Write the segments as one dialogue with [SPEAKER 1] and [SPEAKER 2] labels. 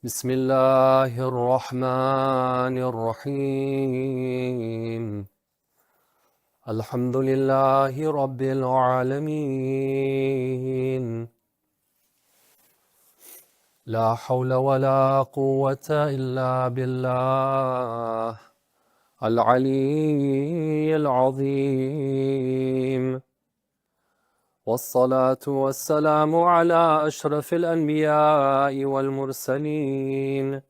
[SPEAKER 1] بسم الله الرحمن الرحيم الحمد لله رب العالمين لا حول ولا قوة إلا بالله العلي العظيم والصلاة والسلام على أشرف الأنبياء والمرسلين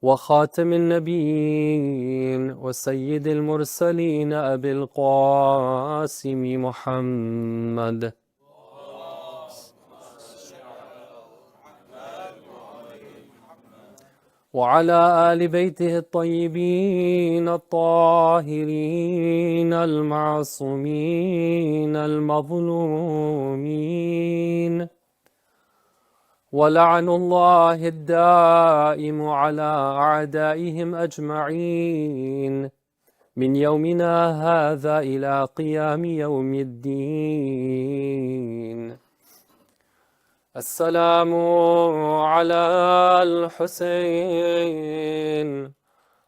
[SPEAKER 1] وخاتم النبيين وسيد المرسلين أبي القاسم محمد وعلى آل بيته الطيبين الطاهرين المعصومين المظلومين ولعن الله الدائم على أعدائهم أجمعين من يومنا هذا إلى قيام يوم الدين. السلام على الحسين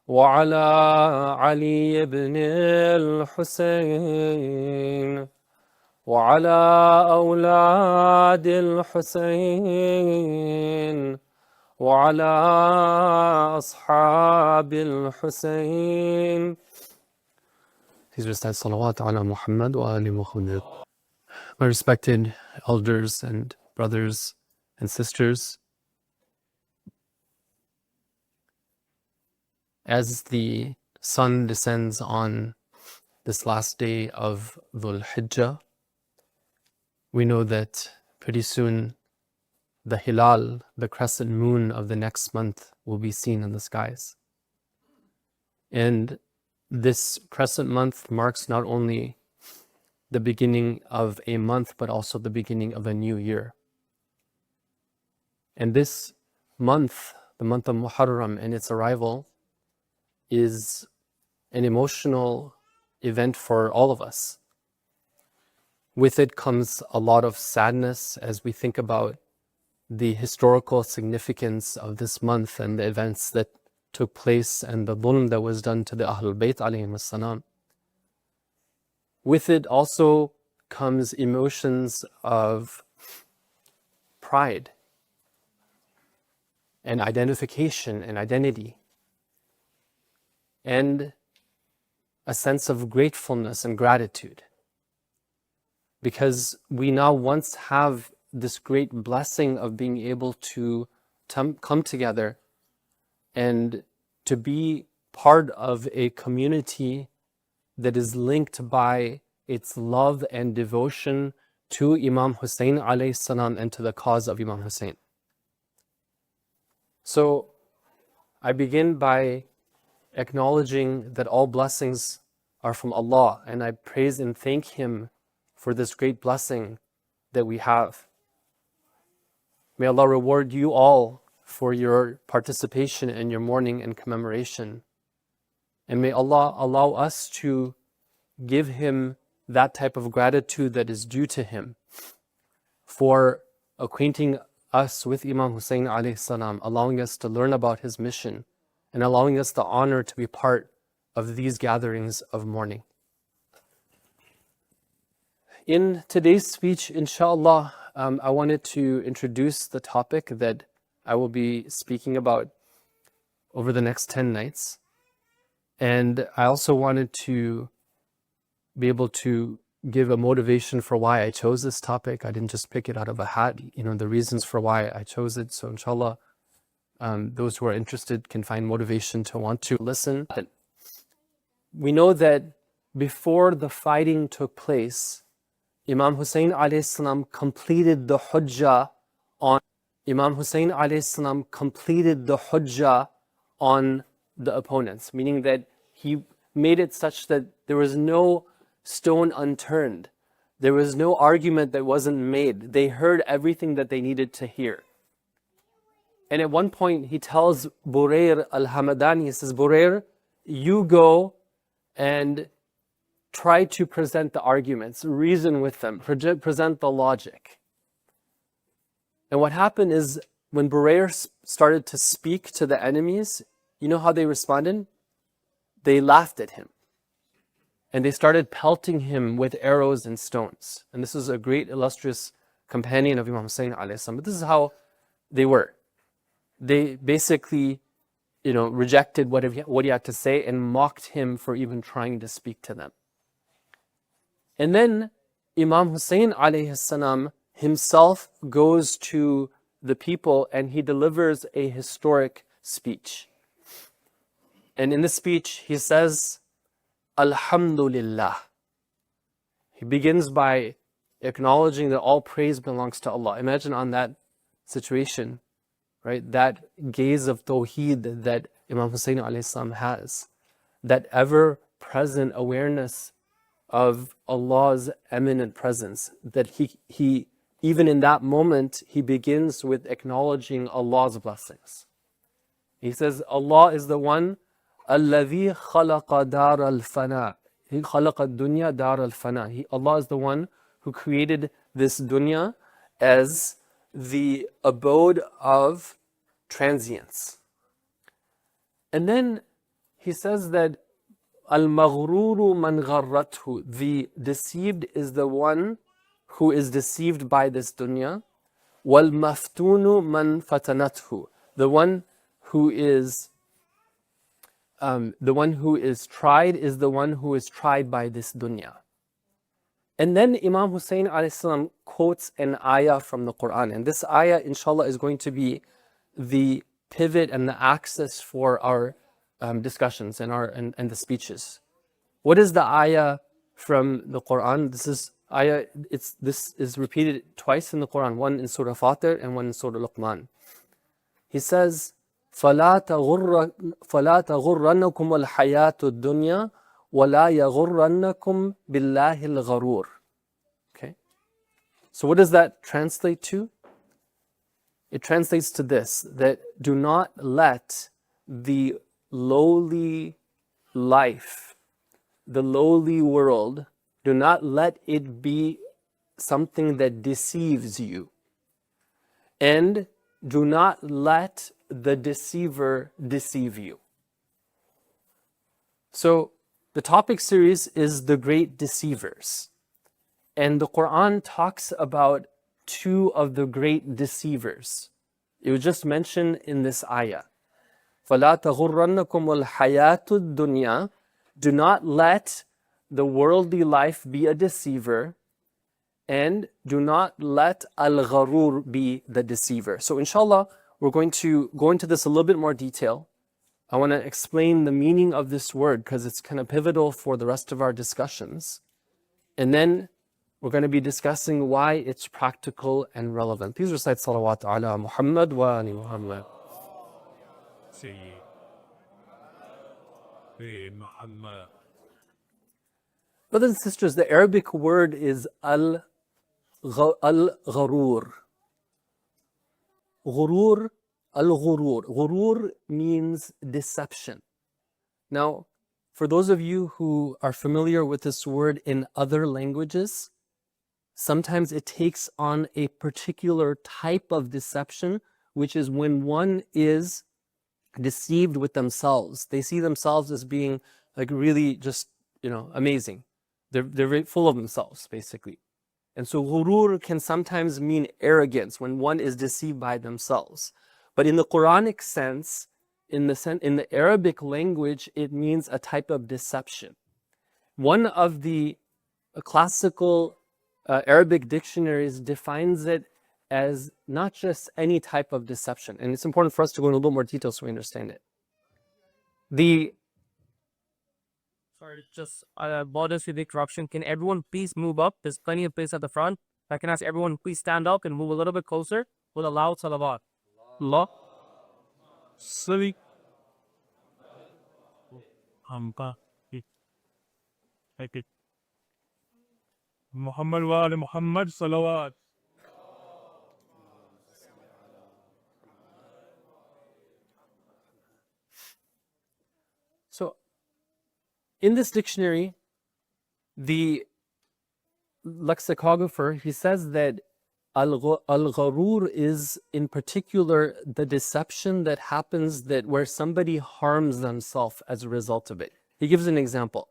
[SPEAKER 1] وعلى علي بن الحسين وعلى أولاد الحسين وعلى أصحاب الحسين. Please recite salawat ala Muhammad wa ali Muhammad. My respected elders and brothers and sisters, as the sun descends on this last day of Dhul-Hijjah, we know that pretty soon the hilal, the crescent moon of the next month, will be seen in the skies. And this crescent month marks not only the beginning of a month, but also the beginning of a new year. And this month, the month of Muharram and its arrival, is an emotional event for all of us. With it comes a lot of sadness as we think about the historical significance of this month and the events that took place and the dhulm that was done to the Ahlul Bayt alayhim as-salam. With it also comes emotions of pride and identification and identity, and a sense of gratefulness and gratitude, because we now once have this great blessing of being able to come together and to be part of a community that is linked by its love and devotion to Imam Hussein alayhi salam and to the cause of Imam Hussein. So I begin by acknowledging that all blessings are from Allah, and I praise and thank Him for this great blessing that we have. May Allah reward you all for your participation in your mourning and commemoration. And may Allah allow us to give Him that type of gratitude that is due to Him for acquainting us with Imam Hussein alayhi salam, allowing us to learn about his mission, and allowing us the honor to be part of these gatherings of mourning. In today's speech, inshallah, I wanted to introduce the topic that I will be speaking about over the next 10 nights. And I also wanted to be able to give a motivation for why I chose this topic. I didn't just pick it out of a hat, the reasons for why I chose it. So inshallah, those who are interested can find motivation to want to listen. We know that before the fighting took place, Imam Hussein alayhi salam completed the Hujjah on the opponents, meaning that he made it such that there was no stone unturned. There was no argument that wasn't made. They heard everything that they needed to hear. And at one point he tells Burair al-Hamadani, he says, Burair, you go and try to present the arguments, reason with them, present the logic. And what happened is when Burair started to speak to the enemies, you know how they responded? They laughed at him. And they started pelting him with arrows and stones. And this is a great illustrious companion of Imam Hussein alayhi salam. But this is how they were. They basically, rejected what he had to say and mocked him for even trying to speak to them. And then Imam Hussein alayhi salam himself goes to the people and he delivers a historic speech. And in this speech he says, Alhamdulillah. He begins by acknowledging that all praise belongs to Allah. Imagine on that situation, right? That gaze of Tawheed that Imam Hussein alayhi salam has, that ever-present awareness of Allah's eminent presence, that he even in that moment, he begins with acknowledging Allah's blessings. He says, Allah is the one, الَّذِي خَلَقَ دَارَ الْفَنَاءِ He خَلَقَ الدُّنْيَا دَارَ الْفَنَاءِ Allah is the one who created this dunya as the abode of transience. And then he says that Al-Maghruru man gharrathu, the deceived is the one who is deceived by this dunya. Wal-maftunu man fatanathu, the one who is tried is the one who is tried by this dunya. And then Imam Hussein alayhi salam quotes an ayah from the Quran. And this ayah, inshallah, is going to be the pivot and the axis for our discussions and the speeches. What is the ayah from the Quran? This is repeated twice in the Quran, one in Surah Fatir and one in Surah Luqman. He says, فَلَا تَغُرَّنَّكُمُ الْحَيَاةُ الدُّنْيَا وَلَا يَغُرَّنَّكُمْ بِاللَّهِ الْغَرُورِ. Okay? So what does that translate to? It translates to this, that do not let the lowly life, the lowly world, do not let it be something that deceives you. And do not let the deceiver deceive you. So the topic series is the great deceivers. And the Quran talks about two of the great deceivers. It was just mentioned in this ayah. فَلَا تَغُرَّنَّكُمُ الْحَيَاةُ الدُّنْيَا. Do not let the worldly life be a deceiver, and do not let al-gharur be the deceiver. So inshallah, we're going to go into this a little bit more detail. I want to explain the meaning of this word because it's kind of pivotal for the rest of our discussions. And then we're going to be discussing why it's practical and relevant. Please recite salawat ala Muhammad wa ali Muhammad. Brothers and sisters, the Arabic word is al-gharur. Ghurur, al-ghurur. Ghurur means deception. Now, for those of you who are familiar with this word in other languages, sometimes it takes on a particular type of deception, which is when one is deceived with themselves. They see themselves as being like really just, amazing. They're very full of themselves, basically. And so ghurur can sometimes mean arrogance when one is deceived by themselves. But in the Quranic sense, in the Arabic language, it means a type of deception. One of the classical Arabic dictionaries defines it as not just any type of deception. And it's important for us to go into a little more detail so we understand it.
[SPEAKER 2] Sorry, just borders with the corruption. Can everyone please move up? There's plenty of space at the front. If I can ask everyone, please stand up and move a little bit closer with a loud salawat. Allah. Salim. Muhammad wa ali Muhammad salawat.
[SPEAKER 1] So, in this dictionary, the lexicographer, he says that Al-gharur is in particular the deception that happens that where somebody harms themselves as a result of it. He gives an example.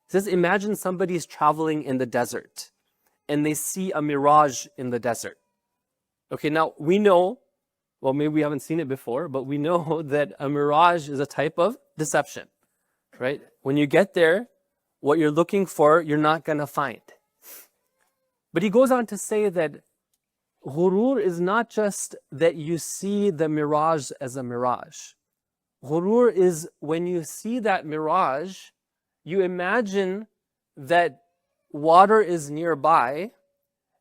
[SPEAKER 1] He says, imagine somebody's traveling in the desert and they see a mirage in the desert. Okay, now we know, well, maybe we haven't seen it before, but we know that a mirage is a type of deception, right? When you get there, what you're looking for, you're not going to find. But he goes on to say that ghurur is not just that you see the mirage as a mirage. Ghurur is when you see that mirage, you imagine that water is nearby,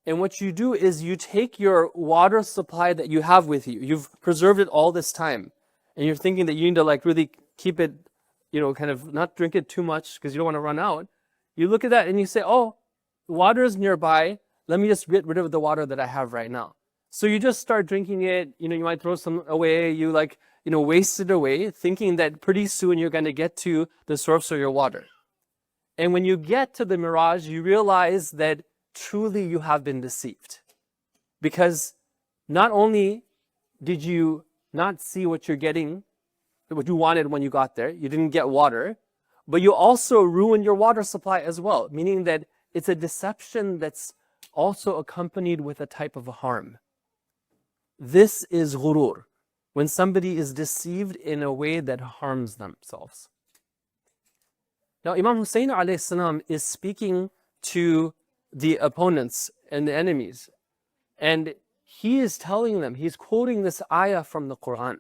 [SPEAKER 1] and what you do is you take your water supply that you have with you. You've preserved it all this time, and you're thinking that you need to like really keep it, kind of not drink it too much because you don't want to run out. You look at that and you say, oh, water is nearby. Let me just get rid of the water that I have right now. So you just start drinking it. You might throw some away. You waste it away, thinking that pretty soon you're going to get to the source of your water. And when you get to the mirage, you realize that truly you have been deceived. Because not only did you not see what you're getting, what you wanted when you got there, you didn't get water, but you also ruined your water supply as well, meaning that it's a deception that's also accompanied with a type of harm. This is ghurur, when somebody is deceived in a way that harms themselves. Now, Imam Hussein alayhi salam is speaking to the opponents and the enemies, and he is telling them, he's quoting this ayah from the Quran.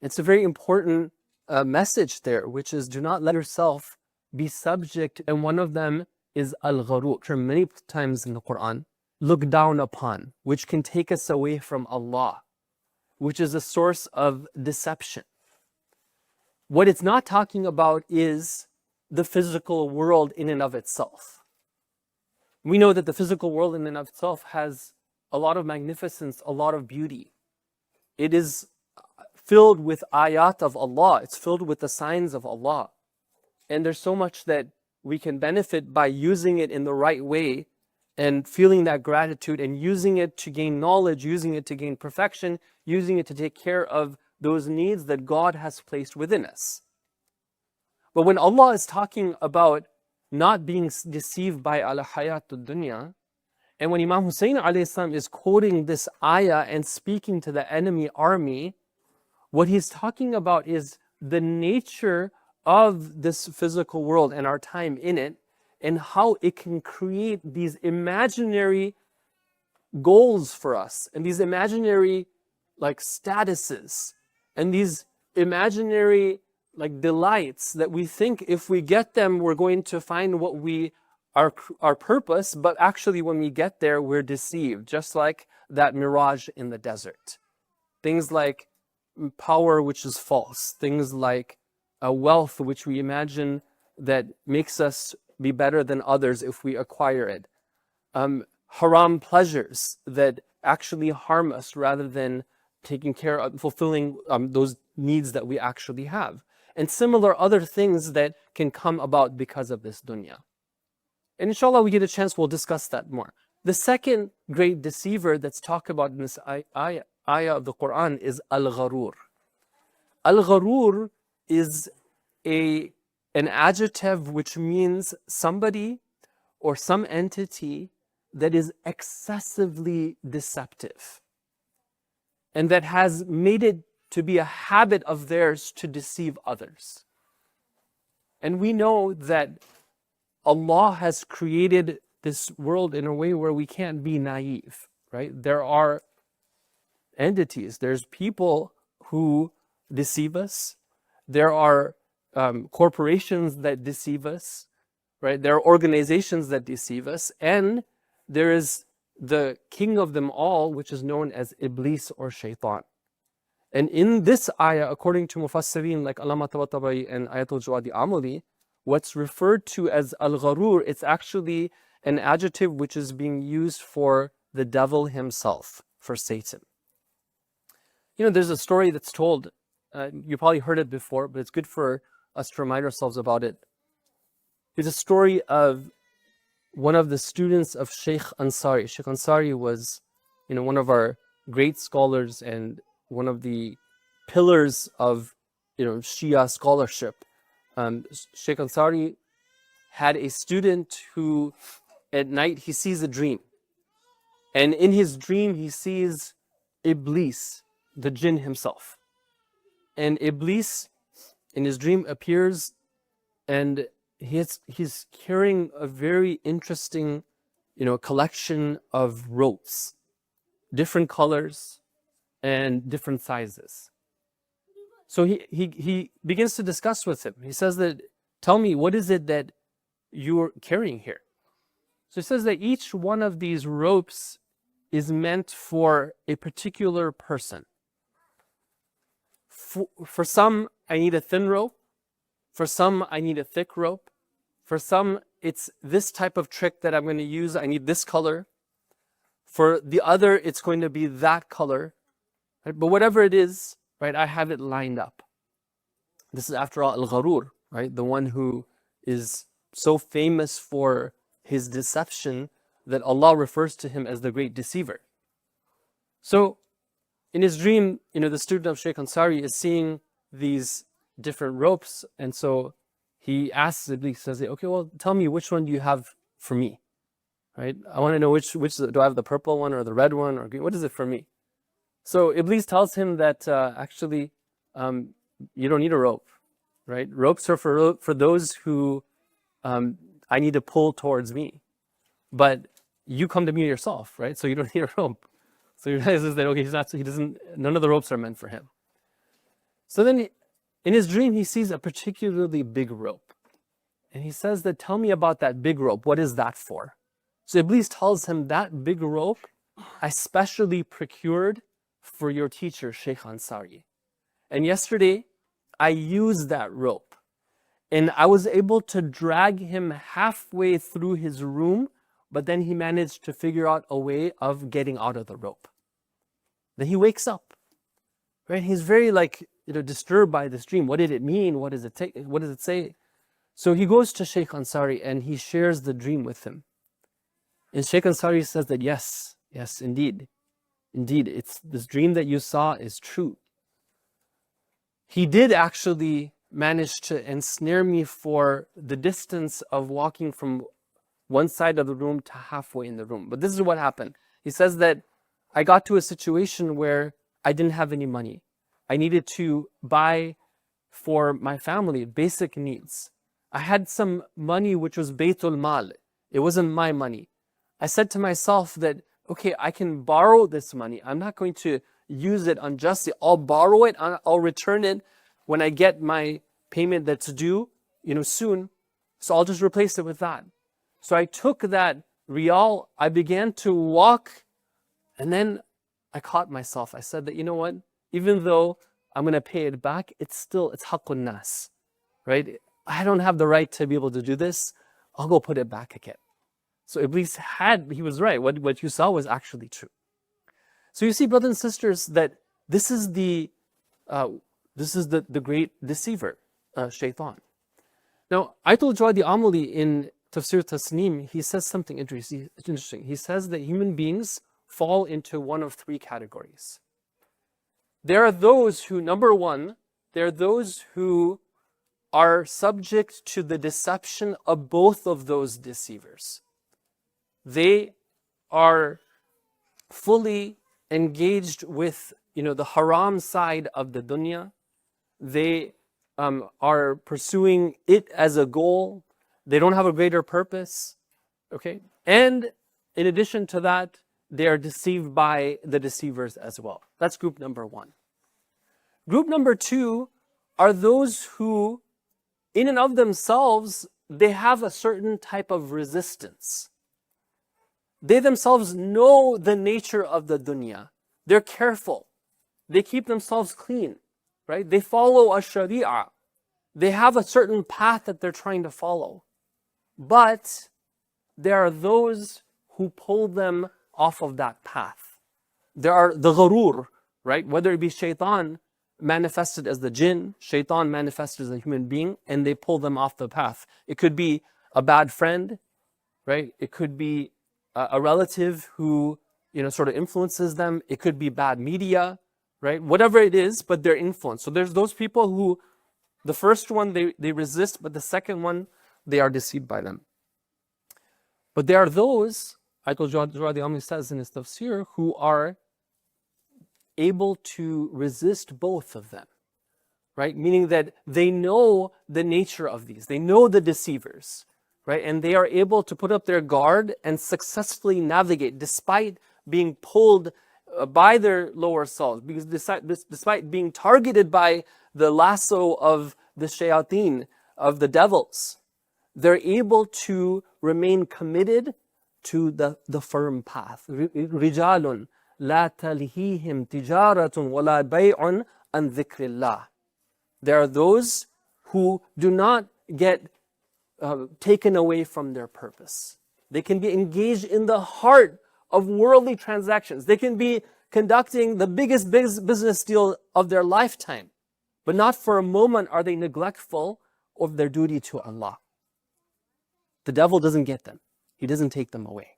[SPEAKER 1] It's a very important message there, which is do not let yourself be subject, and one of them is al-gharur, many times in the Quran, look down upon, which can take us away from Allah, which is a source of deception. What it's not talking about is the physical world in and of itself. We know that the physical world in and of itself has a lot of magnificence, a lot of beauty. It is filled with ayat of Allah. It's filled with the signs of Allah. And there's so much that we can benefit by using it in the right way and feeling that gratitude and using it to gain knowledge, using it to gain perfection, using it to take care of those needs that God has placed within us. But when Allah is talking about not being deceived by al-hayatud dunya, and when Imam Hussein alayhi salam is quoting this ayah and speaking to the enemy army, what he's talking about is the nature of this physical world and our time in it, and how it can create these imaginary goals for us, and these imaginary statuses, and these imaginary delights that we think if we get them, we're going to find what our purpose, but actually when we get there, we're deceived, just like that mirage in the desert. Things like power, which is false. Things like wealth, which we imagine that makes us be better than others if we acquire it. Haram pleasures that actually harm us rather than taking care of fulfilling those needs that we actually have. And similar other things that can come about because of this dunya. And inshallah, we get a chance, we'll discuss that more. The second great deceiver that's talked about in this ayah of the Quran is al-gharur. Al-gharur is an adjective which means somebody or some entity that is excessively deceptive and that has made it to be a habit of theirs to deceive others. And we know that Allah has created this world in a way where we can't be naive, right? There are entities, there's people who deceive us. There are corporations that deceive us, right? There are organizations that deceive us. And there is the king of them all, which is known as Iblis or Shaitan. And in this ayah, according to Mufassirin like Allama Tabatabai and Ayatul Jawadi Amali, what's referred to as al-gharur, it's actually an adjective which is being used for the devil himself, for Satan. There's a story that's told, you probably heard it before, but it's good for us to remind ourselves about it. It's a story of one of the students of Sheikh Ansari. Sheikh Ansari was one of our great scholars and one of the pillars of Shia scholarship. Sheikh Ansari had a student who at night he sees a dream, and in his dream he sees Iblis, the jinn himself. And Iblis in his dream appears, and he's carrying a very interesting collection of ropes, different colors and different sizes. So he begins to discuss with him. He says that, tell me, what is it that you're carrying here? So he says that each one of these ropes is meant for a particular person. For some, I need a thin rope. For some, I need a thick rope. For some, it's this type of trick that I'm going to use. I need this color. For the other, it's going to be that color. Right? But whatever it is, right, I have it lined up. This is, after all, al-gharur, right? The one who is so famous for his deception that Allah refers to him as the great deceiver. So in his dream, the student of Sheikh Ansari is seeing these different ropes, and so he asks Iblis, says, okay, well, tell me, which one do you have for me? Right? I want to know which do I have, the purple one or the red one or green? What is it for me? So Iblis tells him that actually you don't need a rope, right? Ropes are for those who I need to pull towards me, but you come to me yourself, right? So you don't need a rope. So he realizes that, okay, none of the ropes are meant for him. So then in his dream, he sees a particularly big rope. And he says that, tell me about that big rope. What is that for? So Iblis tells him, that big rope I specially procured for your teacher, Sheikh Ansari. And yesterday, I used that rope. And I was able to drag him halfway through his room, but then he managed to figure out a way of getting out of the rope. Then he wakes up, right? He's very disturbed by this dream. What did it mean? What does it say? So he goes to Sheikh Ansari and he shares the dream with him. And Sheikh Ansari says that yes, indeed, it's this dream that you saw is true. He did actually manage to ensnare me for the distance of walking from one side of the room to halfway in the room. But this is what happened. He says that I got to a situation where I didn't have any money. I needed to buy for my family basic needs. I had some money which was Baytul Mal. It wasn't my money. I said to myself that, okay, I can borrow this money. I'm not going to use it unjustly. I'll borrow it, I'll return it when I get my payment that's due, soon. So I'll just replace it with that. So I took that riyal, I began to walk, and then I caught myself. I said that, you know what? Even though I'm going to pay it back, it's haqqun nas, right? I don't have the right to be able to do this. I'll go put it back again. So Iblis he was right. What you saw was actually true. So you see, brothers and sisters, that this is the great deceiver, shaitan. Now, Ayatul Jawadi Amali in Tafsir Tasneem, he says something interesting. He says that human beings fall into one of three categories. There are those who, number one, are subject to the deception of both of those deceivers. They are fully engaged with, the haram side of the dunya. They are pursuing it as a goal. They don't have a greater purpose. Okay? And in addition to that, they are deceived by the deceivers as well. That's group number one. Group number two are those who, in and of themselves, they have a certain type of resistance. They themselves know the nature of the dunya. They're careful. They keep themselves clean, right? They follow a sharia. They have a certain path that they're trying to follow. But there are those who pull them off of that path. There are the gharur, right? Whether it be shaitan manifested as the jinn, shaitan manifested as a human being, and they pull them off the path. It could be a bad friend, right? It could be a relative who sort of influences them. It could be bad media, right? Whatever it is, but they're influenced. So there's those people who, the first one, they resist, but the second one, they are deceived by them. But there are those, Ayatul Jawadi Amli says in his tafsir, who are able to resist both of them, right? Meaning that they know the nature of these. They know the deceivers, right? And they are able to put up their guard and successfully navigate despite being pulled by their lower selves, because despite being targeted by the lasso of the shayateen, of the devils, they're able to remain committed to the firm path. رِجَالٌ لَا تَلْهِيهِمْ تِجَارَةٌ وَلَا بَيْعٌ عَنْ ذِكْرِ اللَّهِ. There are those who do not get taken away from their purpose. They can be engaged in the heart of worldly transactions. They can be conducting the biggest business deal of their lifetime, but not for a moment are they neglectful of their duty to Allah. The devil doesn't get them. He doesn't take them away.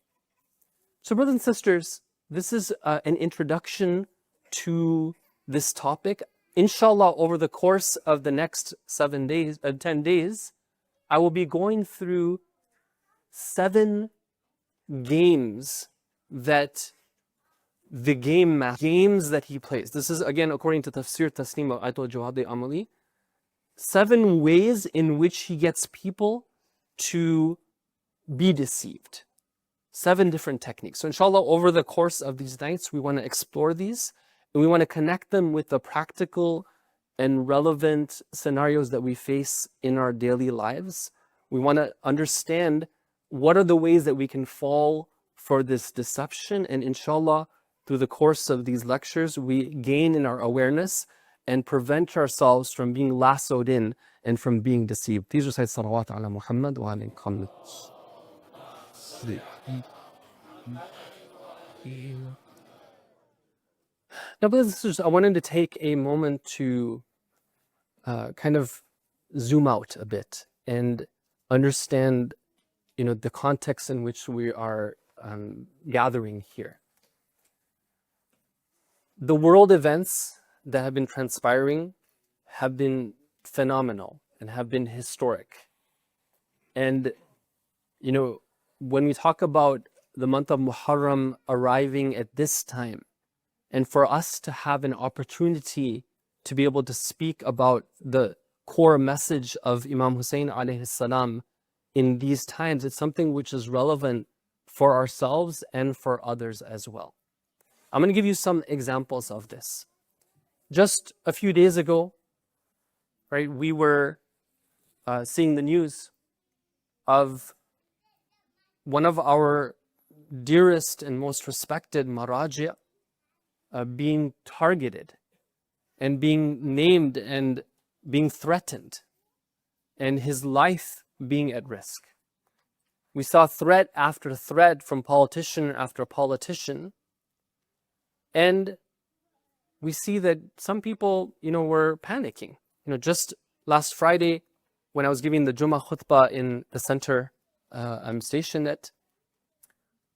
[SPEAKER 1] So brothers and sisters, this is an introduction to this topic. Inshallah, over the course of the next 10 days, I will be going through 7 games that games that he plays. This is again according to Tafsir Tasneem of Ayatul Jawadi Amali. 7 ways in which he gets people to be deceived. 7 different techniques. So inshallah, over the course of these nights, we want to explore these and we want to connect them with the practical and relevant scenarios that we face in our daily lives. We want to understand what are the ways that we can fall for this deception, and inshallah, through the course of these lectures, we gain in our awareness and prevent ourselves from being lassoed in and from being deceived. Please recite salawat ala Muhammad wa alayhi wa Now, brothers and sisters, I wanted to take a moment to kind of zoom out a bit and understand, the context in which we are gathering here. The world events that have been transpiring have been phenomenal and have been historic. And, when we talk about the month of Muharram arriving at this time, and for us to have an opportunity to be able to speak about the core message of Imam Hussein alayhi salam in these times, it's something which is relevant for ourselves and for others as well. I'm going to give you some examples of this. Just a few days ago, right, we were seeing the news of one of our dearest and most respected maraji' being targeted and being named and being threatened, and his life being at risk. We saw threat after threat from politician after politician, and we see that some people, were panicking. Just last Friday, when I was giving the Jummah khutbah in the center I'm stationed at,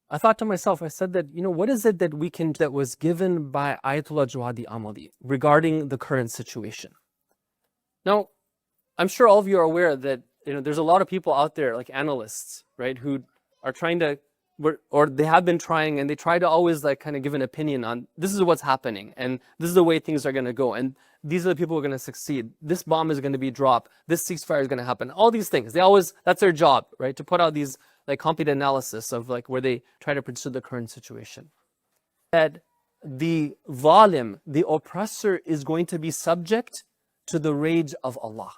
[SPEAKER 1] I thought to myself, I said that, what is it that that was given by Ayatollah Jawadi Amali regarding the current situation? Now, I'm sure all of you are aware that, there's a lot of people out there, like analysts, right, who are trying to, or they have been trying, and they try to always kind of give an opinion on this is what's happening, and this is the way things are going to go, and these are the people who are going to succeed. This bomb is going to be dropped. This ceasefire is going to happen. All these things, that's their job, right, to put out these complete analysis of where they try to predict the current situation. That the zalim, the oppressor, is going to be subject to the rage of Allah.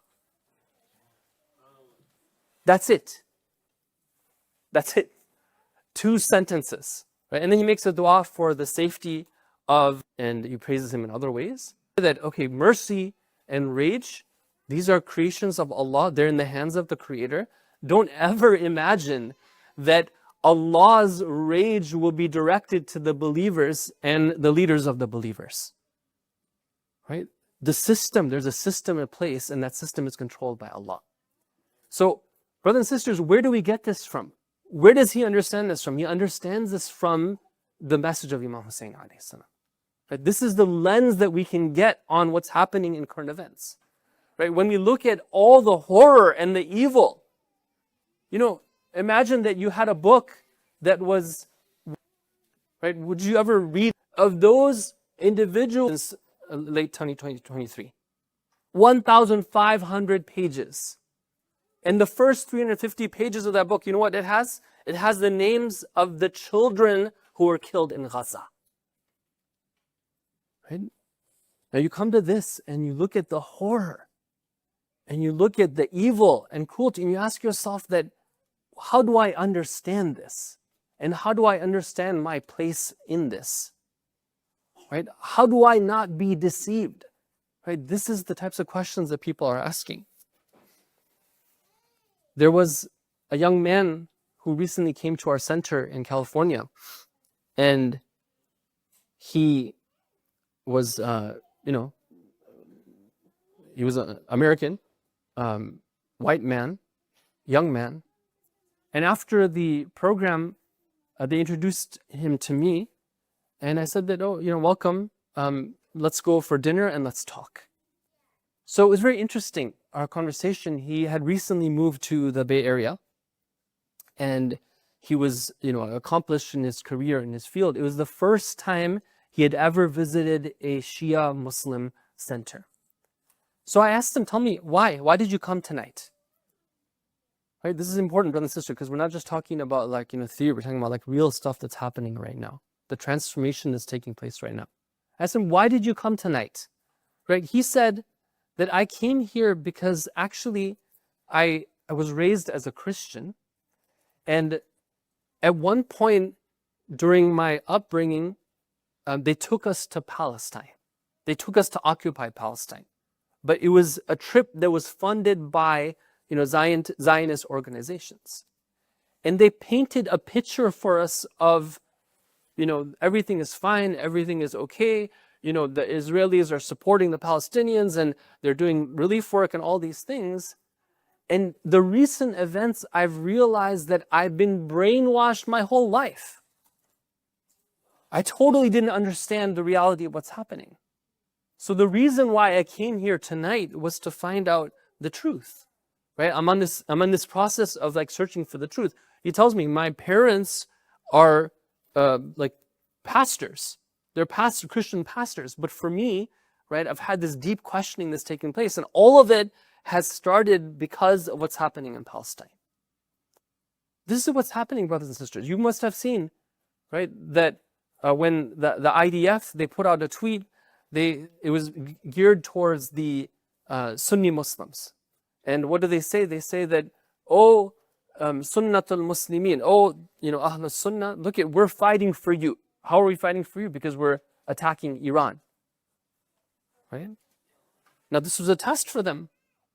[SPEAKER 1] That's it. That's it. 2 sentences, right? And then he makes a dua for the safety of, and he praises him in other ways. That, okay, mercy and rage, these are creations of Allah. They're in the hands of the Creator. Don't ever imagine that Allah's rage will be directed to the believers and the leaders of the believers, right? There's a system in place, and that system is controlled by Allah. So, brothers and sisters, where do we get this from? Where does he understand this from? He understands this from the message of Imam Hussein alayhi salam. Right? This is the lens that we can get on what's happening in current events. Right? When we look at all the horror and the evil, imagine that you had a book that was, right? Would you ever read of those individuals in late 2023? 1,500 pages. And the first 350 pages of that book, you know what it has? It has the names of the children who were killed in Gaza. Right? Now you come to this and you look at the horror and you look at the evil and cruelty and you ask yourself that, how do I understand this? And how do I understand my place in this? Right? How do I not be deceived? Right? This is the types of questions that people are asking. There was a young man who recently came to our center in California, and he was, he was an American, white man, young man. And after the program, they introduced him to me, and I said that, welcome, let's go for dinner and let's talk. So it was very interesting, our conversation. He had recently moved to the Bay Area, and he was, accomplished in his career, in his field. It was the first time he had ever visited a Shia Muslim center. So I asked him, tell me, why? Why did you come tonight? Right? This is important, brother and sister, because we're not just talking about theory. We're talking about real stuff that's happening right now. The transformation that's taking place right now. I asked him, why did you come tonight? Right? He said that I came here because actually I was raised as a Christian, and at one point during my upbringing, they took us to Palestine. They took us to occupy Palestine. But it was a trip that was funded by Zionist organizations. And they painted a picture for us of, everything is fine, everything is okay. The Israelis are supporting the Palestinians and they're doing relief work and all these things. And the recent events, I've realized that I've been brainwashed my whole life. I totally didn't understand the reality of what's happening. So the reason why I came here tonight was to find out the truth. Right? I'm on this process of searching for the truth. He tells me my parents are pastors. They're Christian pastors. But for me, right, I've had this deep questioning that's taking place, and all of it has started because of what's happening in Palestine. This is what's happening, brothers and sisters. You must have seen, right, that when the IDF, they put out a tweet, it was geared towards the Sunni Muslims. And what do they say? They say that, Sunnatul Muslimin, Ahlus Sunnah, look we're fighting for you. How are we fighting for you? Because we're attacking Iran. Right? Now this was a test for them.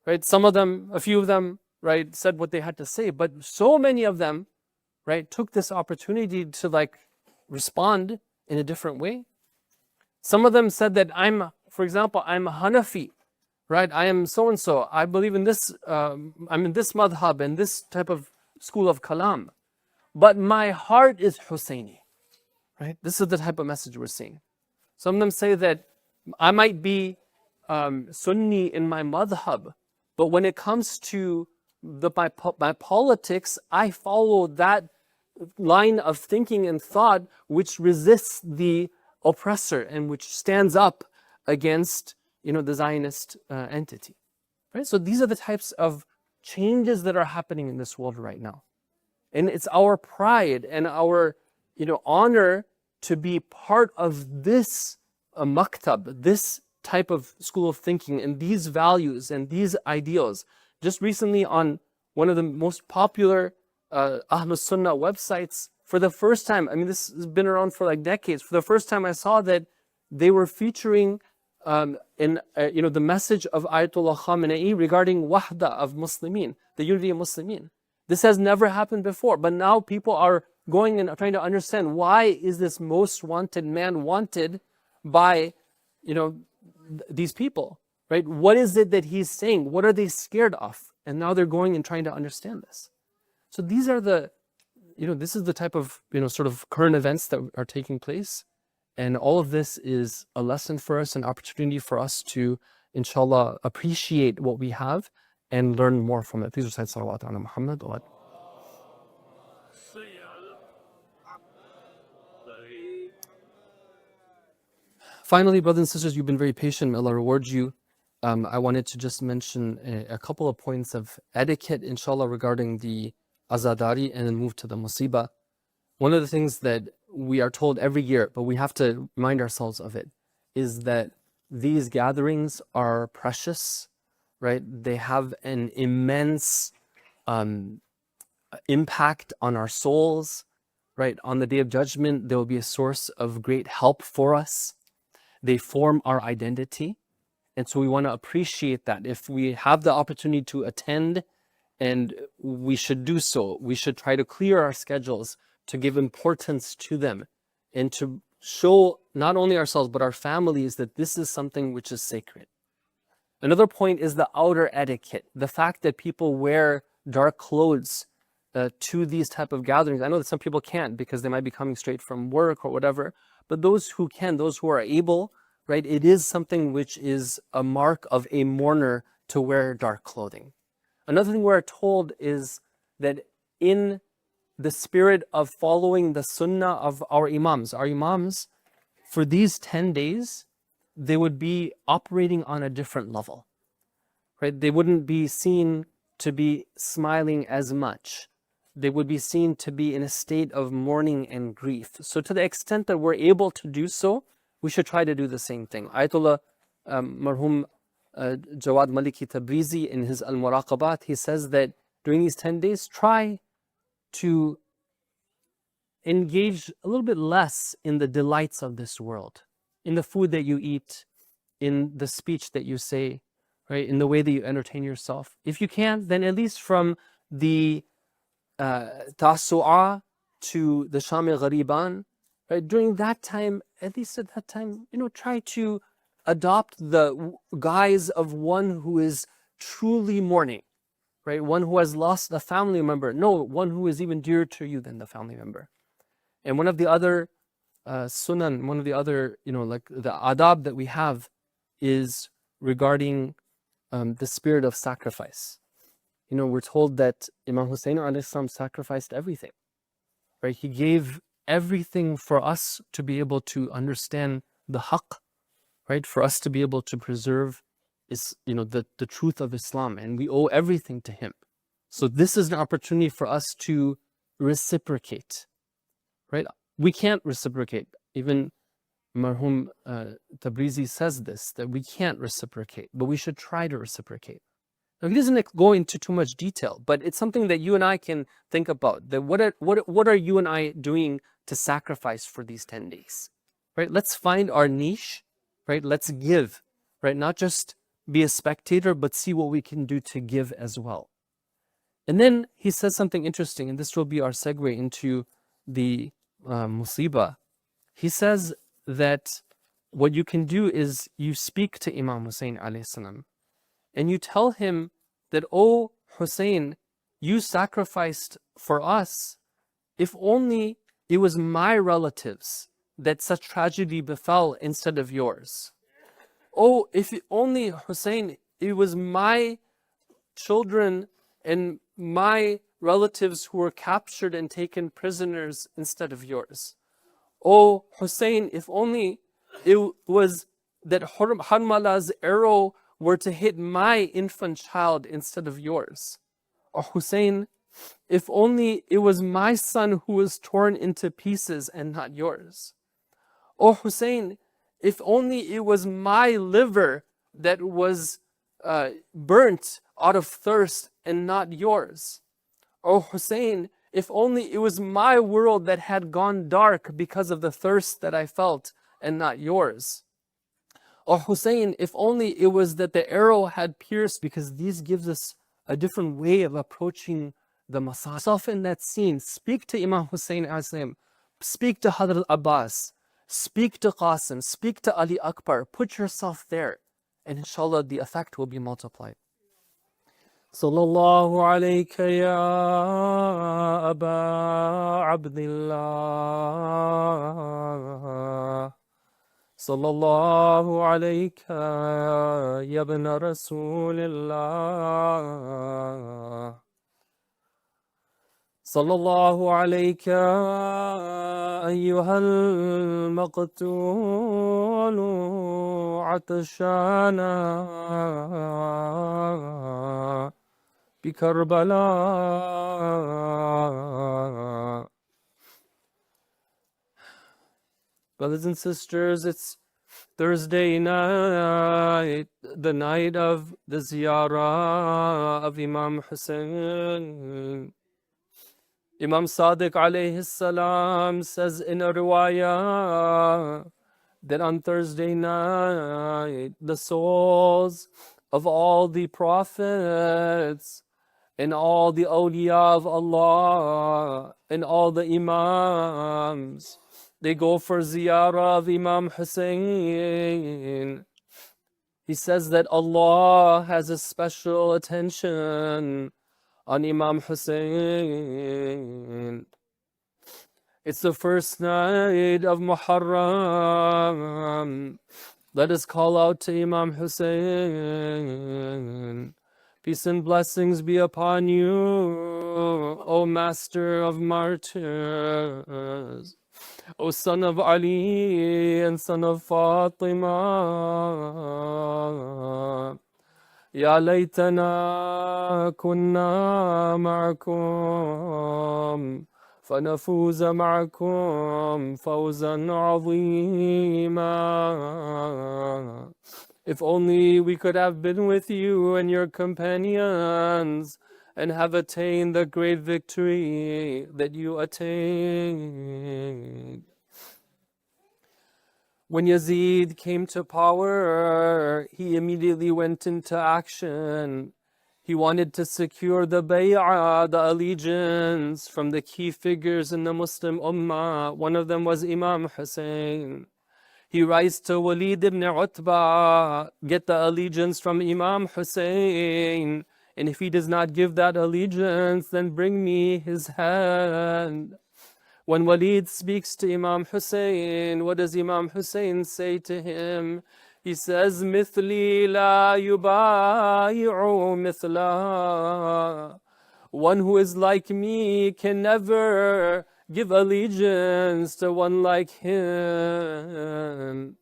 [SPEAKER 1] Right? Some of them, a few of them, right, said what they had to say, but so many of them, right, took this opportunity to respond in a different way. Some of them said that for example, I'm a Hanafi. Right, I am so-and-so, I believe in this, I'm in this madhab and this type of school of kalam. But my heart is Husseini. Right, this is the type of message we're seeing. Some of them say that I might be Sunni in my madhab, but when it comes to my politics, I follow that line of thinking and thought which resists the oppressor and which stands up against the Zionist entity. Right? So these are the types of changes that are happening in this world right now. And it's our pride and our honor to be part of this maktab, this type of school of thinking and these values and these ideals. Just recently on one of the most popular Ahlus Sunnah websites, for the first time, this has been around for decades, for the first time I saw that they were featuring the message of Ayatollah Khamenei regarding wahda of Muslimin, the unity of Muslimin. This has never happened before, but now people are going and trying to understand, why is this most wanted man wanted by these people, right? What is it that he's saying? What are they scared of? And now they're going and trying to understand this. So these are the this is the type of, sort of current events that are taking place. And all of this is a lesson for us, an opportunity for us to, inshallah, appreciate what we have and learn more from it. Please recite salawat ala Muhammad. Finally, brothers and sisters, you've been very patient. May Allah reward you. I wanted to just mention a couple of points of etiquette, inshallah, regarding the azadari, and then move to the musibah. One of the things that we are told every year, but we have to remind ourselves of it, is that these gatherings are precious, right? They have an immense impact on our souls, right? On the Day of Judgment, they will be a source of great help for us. They form our identity. And so we want to appreciate that. If we have the opportunity to attend, and we should do so, we should try to clear our schedules to give importance to them and to show not only ourselves but our families that this is something which is sacred. Another point is the outer etiquette. The fact that people wear dark clothes to these type of gatherings. I know that some people can't because they might be coming straight from work or whatever, but those who can, those who are able, right, it is something which is a mark of a mourner to wear dark clothing. Another thing we're told is that in the spirit of following the sunnah of our imams, for these 10 days, they would be operating on a different level, right? They wouldn't be seen to be smiling as much. They would be seen to be in a state of mourning and grief. So to the extent that we're able to do so, we should try to do the same thing. Ayatollah Marhum Jawad Maliki Tabrizi, in his Al-Muraqabat, he says that during these 10 days, try to engage a little bit less in the delights of this world, in the food that you eat, in the speech that you say, right, in the way that you entertain yourself. If you can't, then at least from the Tasu'a to the Shami Ghariban, right, during that time, at least at that time, try to adopt the guise of one who is truly mourning, right? One who has lost a family member. No, one who is even dearer to you than the family member. And one of the other sunan, one of the other, like the adab that we have is regarding the spirit of sacrifice. We're told that Imam Hussein alayhi salam sacrificed everything, right? He gave everything for us to be able to understand the haqq, right? For us to be able to preserve the truth of Islam, and we owe everything to him. So this is an opportunity for us to reciprocate, right? We can't reciprocate. Even Marhum Tabrizi says this, that we can't reciprocate, but we should try to reciprocate. Now, he doesn't go into too much detail, but it's something that you and I can think about. That what are you and I doing to sacrifice for these 10 days? Right? Let's find our niche, right? Let's give, right? Not just be a spectator, but see what we can do to give as well. And then he says something interesting, and this will be our segue into the musibah. He says that what you can do is you speak to Imam Hussein alayhi salam, and you tell him that, "Oh Hussein, you sacrificed for us. If only it was my relatives that such tragedy befell instead of yours. Oh, if only, Hussein, it was my children and my relatives who were captured and taken prisoners instead of yours. Oh Hussein, if only it was that Harmala's arrow were to hit my infant child instead of yours. Or Hussein, if only it was my son who was torn into pieces and not yours. Or Hussein, if only it was my liver that was burnt out of thirst and not yours. Or Hussein, if only it was my world that had gone dark because of the thirst that I felt and not yours. Or Hussein, if only it was that the arrow had pierced, because these gives us a different way of approaching the Masah. Yourself in that scene, speak to Imam Hussein as-Salam, speak to Hadrat Abbas, speak to Qasim, speak to Ali Akbar, put yourself there, and inshallah the effect will be multiplied. صلى الله عليك يا أبا عبد الله صلى الله عليك يا ابن رسول الله صلى الله عليك أيها المقتول عطشانا بكربلاء. Brothers and sisters, it's Thursday night, the night of the ziyarah of Imam Hussein. Imam Sadiq alayhi salam says in a riwayah that on Thursday night, the souls of all the prophets and all the awliya of Allah and all the imams, they go for ziyarah of Imam Hussein. He says that Allah has a special attention on Imam Hussein. It's the first night of Muharram. Let us call out to Imam Hussein. Peace and blessings be upon you, O Master of Martyrs, O son of Ali and son of Fatima. يا ليتنا كنا معكم فنفوز معكم فوزا عظيما. If only we could have been with you and your companions and have attained the great victory that you attained. When Yazid came to power, he immediately went into action. He wanted to secure the bay'ah, the allegiance, from the key figures in the Muslim Ummah. One of them was Imam Hussein. He writes to Walid ibn Utbah, get the allegiance from Imam Hussein, and if he does not give that allegiance, then bring me his hand. When Walid speaks to Imam Hussein, what does Imam Hussein say to him? He says, Mithli la yubayi'u mithla. One who is like me can never give allegiance to one like him.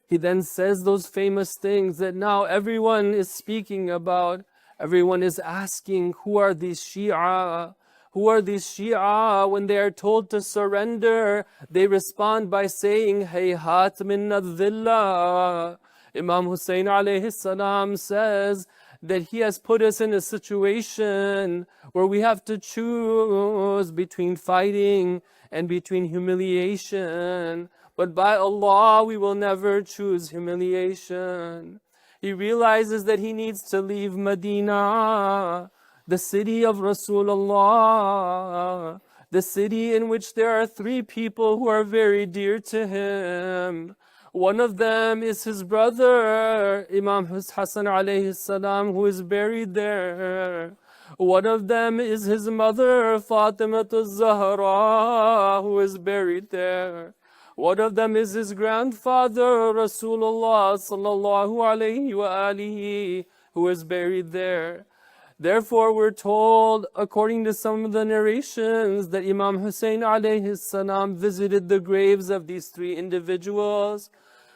[SPEAKER 1] He then says those famous things that now everyone is speaking about. Everyone is asking, who are these Shia? Who are these Shia? When they are told to surrender, they respond by saying, Hayhat minna dhillah. Imam Hussein alayhi salam says that he has put us in a situation where we have to choose between fighting and between humiliation. But by Allah, we will never choose humiliation. He realizes that he needs to leave Medina, the city of Rasulullah, the city in which there are three people who are very dear to him. One of them is his brother, Imam Hassan alayhi salam, who is buried there. One of them is his mother, Fatima Zahra, who is buried there. One of them is his grandfather, Rasulullah sallallahu alayhi wa alihi, who is buried there. Therefore, we're told, according to some of the narrations, that Imam Hussein alayhi salam visited the graves of these three individuals.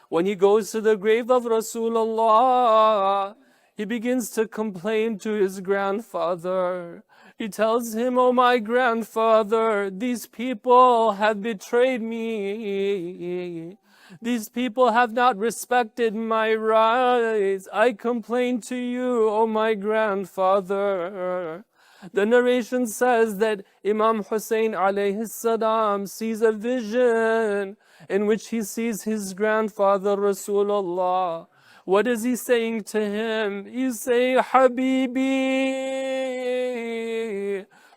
[SPEAKER 1] When he goes to the grave of Rasulullah, he begins to complain to his grandfather. He tells him, "Oh, my grandfather, these people have betrayed me. These people have not respected my rights. I complain to you, oh my grandfather." The narration says that Imam Hussein alayhi salam sees a vision in which he sees his grandfather Rasulullah. What is he saying to him? He's saying, Habibi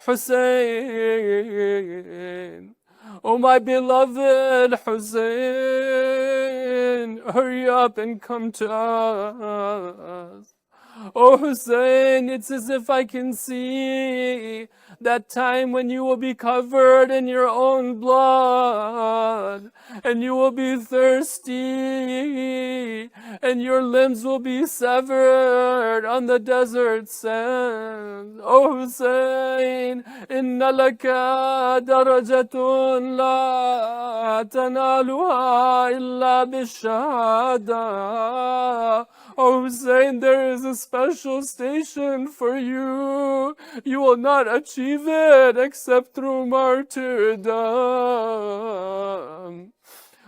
[SPEAKER 1] Hussein, oh my beloved Hussein, hurry up and come to us. Oh Hussein, it's as if I can see that time when you will be covered in your own blood, and you will be thirsty, and your limbs will be severed on the desert sand. Oh Hussein, inna laka darajatun la tanaluha illa bishahada. Oh Hussein, there is a special station for you. You will not achieve it except through martyrdom.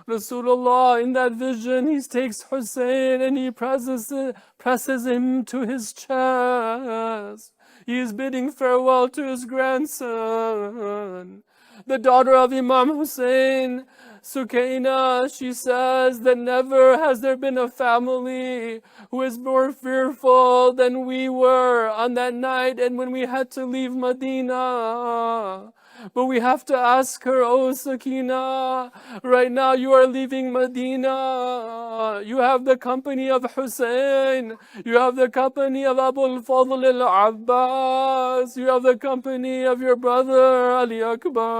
[SPEAKER 1] Rasulullah, in that vision, he takes Hussein and he presses him to his chest. He is bidding farewell to his grandson. The daughter of Imam Hussein, Sukaina, she says that never has there been a family who is more fearful than we were on that night and when we had to leave Medina. But we have to ask her, oh Sakina, right now you are leaving Medina. You have the company of Hussein. You have the company of Abu al-Fadl al-Abbas. You have the company of your brother Ali Akbar.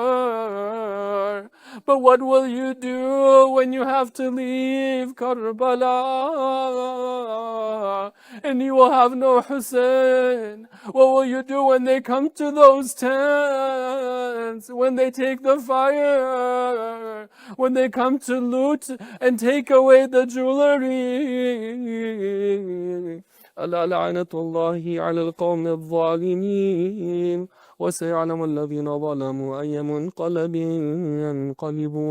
[SPEAKER 1] But what will you do when you have to leave Karbala? And you will have no Hussein. What will you do when they come to those tents? When they take the fire? When they come to loot and take away the jewelry? ألا لعنة الله على القوم الظالمين وسيعلم الذين ظلموا أي منقلب ينقلبون.